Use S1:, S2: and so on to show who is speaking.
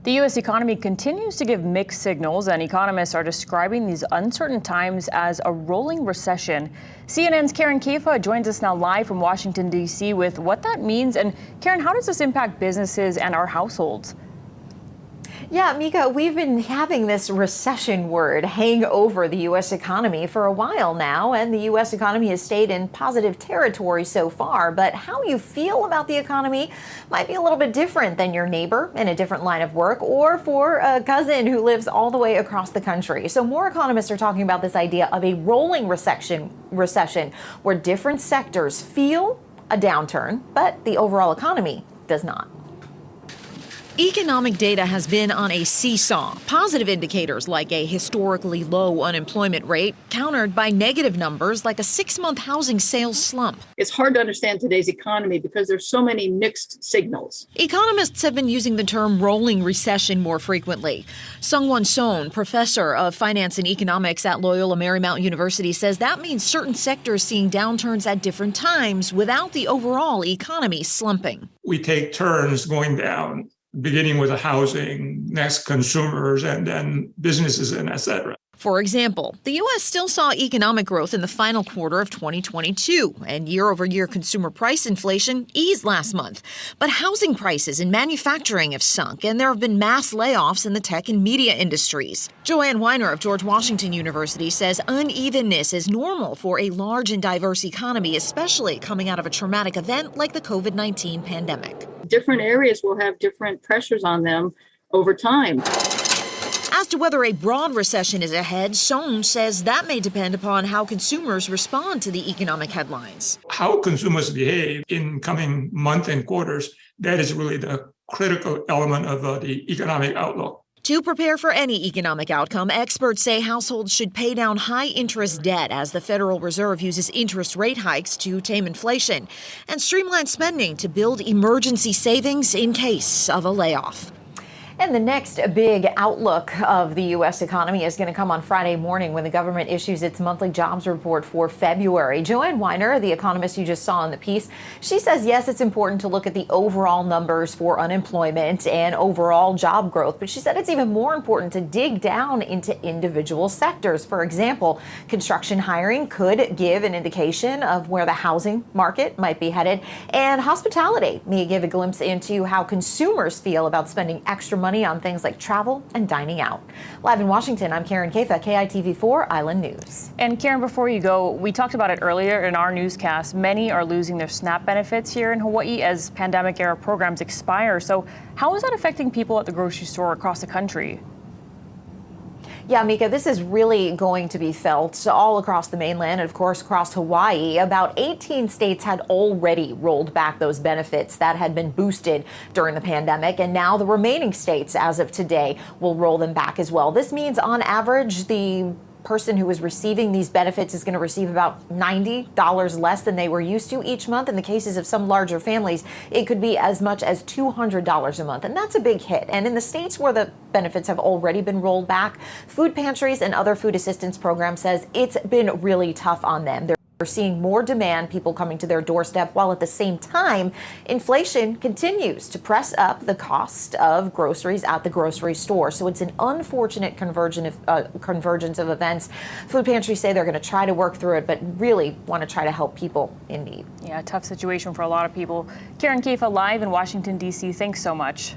S1: The U.S. economy continues to give mixed signals, and economists are describing these uncertain times as a rolling recession. CNN's Karen Kaifa joins us now live from Washington, D.C. with what that means. And Karen, how does this impact businesses and our households?
S2: Yeah, Mika, we've been having this recession word hang over the U.S. economy for a while now, and the U.S. economy has stayed in positive territory so far. But how you feel about the economy might be a little bit different than your neighbor in a different line of work or for a cousin who lives all the way across the country. So more economists are talking about this idea of a rolling recession where different sectors feel a downturn, but the overall economy does not.
S3: Economic data has been on a seesaw. Positive indicators like a historically low unemployment rate countered by negative numbers like a 6-month housing sales slump.
S4: It's hard to understand today's economy because there's so many mixed signals.
S3: Economists have been using the term rolling recession more frequently. Sungwon Son, professor of finance and economics at Loyola Marymount University, says that means certain sectors seeing downturns at different times without the overall economy slumping.
S5: We take turns going down, beginning with the housing, next consumers, and then businesses, and et cetera.
S3: For example, the U.S. still saw economic growth in the final quarter of 2022, and year-over-year consumer price inflation eased last month. But housing prices and manufacturing have sunk, and there have been mass layoffs in the tech and media industries. Joanne Weiner of George Washington University says unevenness is normal for a large and diverse economy, especially coming out of a traumatic event like the COVID-19 pandemic.
S4: Different areas will have different pressures on them over time.
S3: As to whether a broad recession is ahead, Son says that may depend upon how consumers respond to the economic headlines.
S5: How consumers behave in coming months and quarters, that is really the critical element of the economic outlook.
S3: To prepare for any economic outcome, experts say households should pay down high-interest debt as the Federal Reserve uses interest rate hikes to tame inflation and streamline spending to build emergency savings in case of a layoff.
S2: And the next big outlook of the U.S. economy is going to come on Friday morning when the government issues its monthly jobs report for February. Joanne Weiner, the economist you just saw in the piece, she says, yes, it's important to look at the overall numbers for unemployment and overall job growth. But she said it's even more important to dig down into individual sectors. For example, construction hiring could give an indication of where the housing market might be headed. And hospitality may give a glimpse into how consumers feel about spending extra money on things like travel and dining out. Live in Washington, I'm Karen Kaifa, KITV4 Island News.
S1: And Karen, before you go, we talked about it earlier in our newscast. Many are losing their SNAP benefits here in Hawaii as pandemic-era programs expire. So how is that affecting people at the grocery store across the country?
S2: Yeah, Mika, this is really going to be felt all across the mainland and, of course, across Hawaii. About 18 states had already rolled back those benefits that had been boosted during the pandemic. And now the remaining states, as of today, will roll them back as well. This means, on average, the person who is receiving these benefits is going to receive about $90 less than they were used to each month. In the cases of some larger families, it could be as much as $200 a month. And that's a big hit. And in the states where the benefits have already been rolled back, food pantries and other food assistance programs says it's been really tough on them. They're seeing more demand, people coming to their doorstep, while at the same time, inflation continues to press up the cost of groceries at the grocery store. So it's an unfortunate convergence of events. Food pantries say they're going to try to work through it, but really want to try to help people in need.
S1: Yeah, tough situation for a lot of people. Karen Kaifa live in Washington, D.C. Thanks so much.